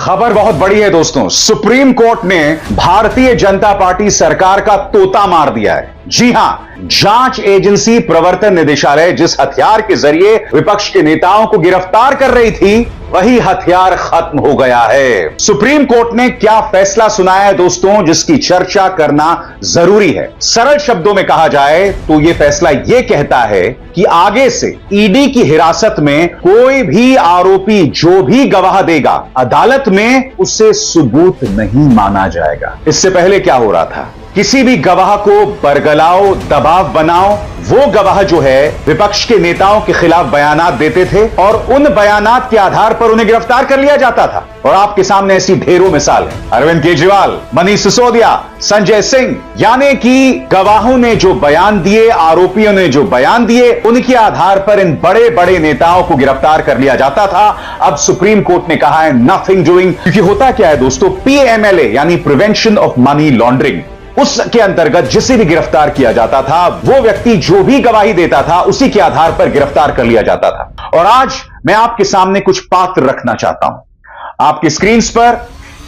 खबर बहुत बड़ी है दोस्तों। सुप्रीम कोर्ट ने भारतीय जनता पार्टी सरकार का तोता मार दिया है। जी हां, जांच एजेंसी प्रवर्तन निदेशालय जिस हथियार के जरिए विपक्ष के नेताओं को गिरफ्तार कर रही थी, वही हथियार खत्म हो गया है। सुप्रीम कोर्ट ने क्या फैसला सुनाया है दोस्तों, जिसकी चर्चा करना जरूरी है। सरल शब्दों में कहा जाए तो यह फैसला यह कहता है कि आगे से ईडी की हिरासत में कोई भी आरोपी जो भी गवाह देगा, अदालत में उसे सबूत नहीं माना जाएगा। इससे पहले क्या हो रहा था, किसी भी गवाह को बरगलाओ, दबाव बनाओ, वो गवाह जो है विपक्ष के नेताओं के खिलाफ बयानात देते थे और उन बयानात के आधार पर उन्हें गिरफ्तार कर लिया जाता था। और आपके सामने ऐसी ढेरों मिसाल है। अरविंद केजरीवाल, मनीष सिसोदिया, संजय सिंह, यानी कि गवाहों ने जो बयान दिए, आरोपियों ने जो बयान दिए, उनके आधार पर इन बड़े बड़े नेताओं को गिरफ्तार कर लिया जाता था। अब सुप्रीम कोर्ट ने कहा है नथिंग डूइंग, क्योंकि होता क्या है दोस्तों, पीएमएलए यानी प्रिवेंशन ऑफ मनी लॉन्ड्रिंग, उसके अंतर्गत जिसे भी गिरफ्तार किया जाता था, वो व्यक्ति जो भी गवाही देता था उसी के आधार पर गिरफ्तार कर लिया जाता था। और आज मैं आपके सामने कुछ पात्र रखना चाहता हूं। आपकी स्क्रीन पर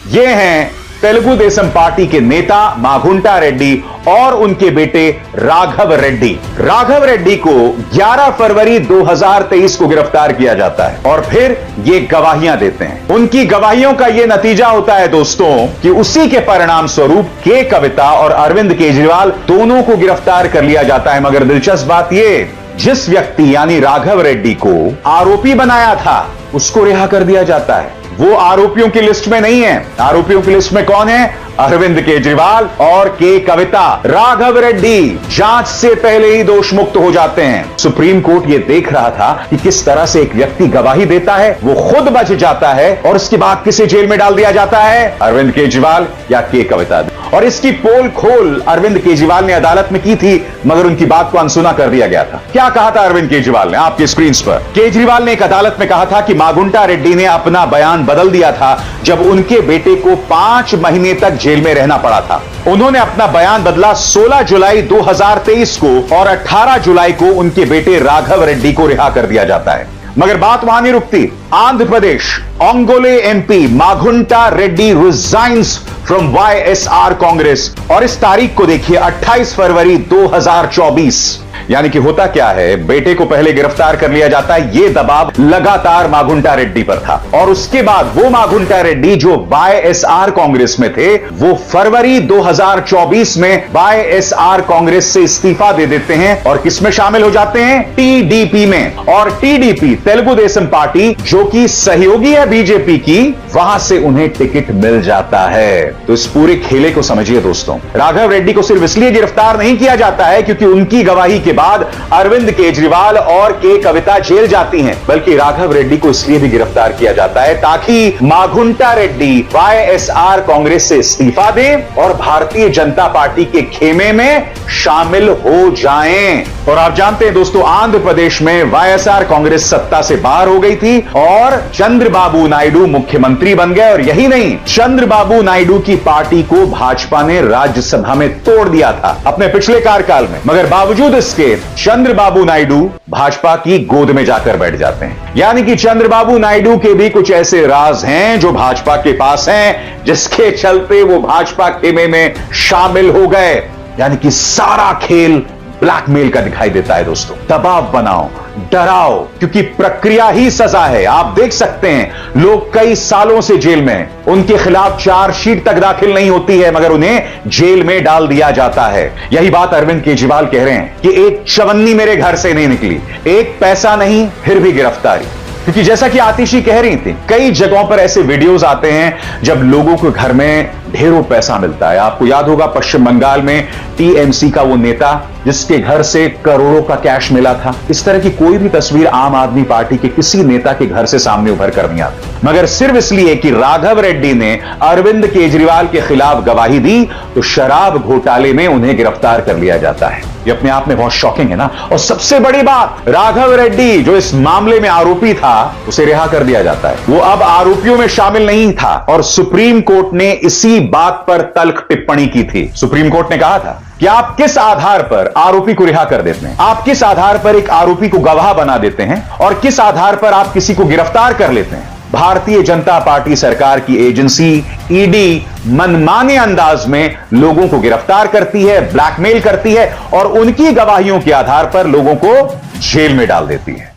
ये हैं तेलुगु देशम पार्टी के नेता माघुंटा रेड्डी और उनके बेटे राघव रेड्डी। राघव रेड्डी को 11 फरवरी 2023 को गिरफ्तार किया जाता है और फिर ये गवाहियां देते हैं। उनकी गवाहियों का यह नतीजा होता है दोस्तों कि उसी के परिणाम स्वरूप के कविता और अरविंद केजरीवाल दोनों को गिरफ्तार कर लिया जाता है। मगर दिलचस्प बात यह, जिस व्यक्ति यानी राघव रेड्डी को आरोपी बनाया था उसको रिहा कर दिया जाता है। वो आरोपियों की लिस्ट में नहीं है। आरोपियों की लिस्ट में कौन है? अरविंद केजरीवाल और के कविता। राघव रेड्डी जांच से पहले ही दोष मुक्त हो जाते हैं। सुप्रीम कोर्ट ये देख रहा था कि किस तरह से एक व्यक्ति गवाही देता है, वो खुद बच जाता है और उसके बाद किसे जेल में डाल दिया जाता है? अरविंद केजरीवाल या के कविता। और इसकी पोल खोल अरविंद केजरीवाल ने अदालत में की थी, मगर उनकी बात को अनसुना कर दिया गया था। क्या कहा था अरविंद केजरीवाल ने? आपकी स्क्रीन पर केजरीवाल ने एक अदालत में कहा था कि माघुंटा रेड्डी ने अपना बयान बदल दिया था जब उनके बेटे को 5 महीने तक जेल में रहना पड़ा था। उन्होंने अपना बयान बदला 16 जुलाई 2023 को और 18 जुलाई को उनके बेटे राघव रेड्डी को रिहा कर दिया जाता है। मगर बात वहां नहीं रुकती। Andhra Pradesh Ongole MP Magunta Reddy resigns from YSR Congress, और इस तारीख को देखिए 28 फरवरी 2024। यानी कि होता क्या है, बेटे को पहले गिरफ्तार कर लिया जाता है। यह दबाव लगातार माघुंटा रेड्डी पर था और उसके बाद वो माघुंटा रेड्डी जो वाईएसआर कांग्रेस में थे, वो फरवरी 2024 में वाईएसआर कांग्रेस से इस्तीफा दे देते हैं और किसमें शामिल हो जाते हैं? टीडीपी में। और टीडीपी तेलुगु देशम पार्टी जो कि सहयोगी है बीजेपी की, वहां से उन्हें टिकट मिल जाता है। तो इस पूरे खेले को समझिए दोस्तों। राघव रेड्डी को सिर्फ इसलिए गिरफ्तार नहीं किया जाता है क्योंकि उनकी गवाही के बाद अरविंद केजरीवाल और के कविता जेल जाती हैं, बल्कि राघव रेड्डी को इसलिए भी गिरफ्तार किया जाता है ताकि माघुंटा रेड्डी वाईएसआर कांग्रेस से इस्तीफा दें और भारतीय जनता पार्टी के खेमे में शामिल हो जाएं। और आप जानते हैं दोस्तों, आंध्र प्रदेश में वाईएसआर कांग्रेस सत्ता से बाहर हो गई थी और चंद्रबाबू नायडू मुख्यमंत्री बन गए। और यही नहीं, चंद्रबाबू नायडू की पार्टी को भाजपा ने राज्यसभा में तोड़ दिया था अपने पिछले कार्यकाल में। मगर बावजूद इसके चंद्रबाबू नायडू भाजपा की गोद में जाकर बैठ जाते हैं। यानी कि चंद्रबाबू नायडू के भी कुछ ऐसे राज हैं जो भाजपा के पास हैं, जिसके चलते वो भाजपा खेमे में शामिल हो गए। यानी कि सारा खेल ब्लैकमेल का दिखाई देता है दोस्तों। दबाव बनाओ, डराओ, क्योंकि प्रक्रिया ही सजा है। आप देख सकते हैं लोग कई सालों से जेल में हैं, उनके खिलाफ चार्जशीट तक दाखिल नहीं होती है, मगर उन्हें जेल में डाल दिया जाता है। यही बात अरविंद केजरीवाल कह रहे हैं कि एक चवन्नी मेरे घर से नहीं निकली, एक पैसा नहीं, फिर भी गिरफ्तारी। क्योंकि जैसा कि आतिशी कह रही थी, कई जगहों पर ऐसे वीडियोस आते हैं जब लोगों के घर में ढेरों पैसा मिलता है। आपको याद होगा पश्चिम बंगाल में टीएमसी का वो नेता जिसके घर से करोड़ों का कैश मिला था। इस तरह की कोई भी तस्वीर आम आदमी पार्टी के किसी नेता के घर से सामने उभर कर नहीं आती। मगर सिर्फ इसलिए कि राघव रेड्डी ने अरविंद केजरीवाल के खिलाफ गवाही दी तो शराब घोटाले में उन्हें गिरफ्तार कर लिया जाता है। ये अपने आप में बहुत शॉकिंग है ना। और सबसे बड़ी बात, राघव रेड्डी जो इस मामले में आरोपी था, उसे रिहा कर दिया जाता है। वो अब आरोपियों में शामिल नहीं था और सुप्रीम कोर्ट ने इसी बात पर तल्ख टिप्पणी की थी। सुप्रीम कोर्ट ने कहा था कि आप किस आधार पर आरोपी को रिहा कर देते हैं, आप किस आधार पर एक आरोपी को गवाह बना देते हैं और किस आधार पर आप किसी को गिरफ्तार कर लेते हैं, भारतीय जनता पार्टी सरकार की एजेंसी ईडी मनमाने अंदाज में लोगों को गिरफ्तार करती है, ब्लैकमेल करती है और उनकी गवाहियों के आधार पर लोगों को जेल में डाल देती है।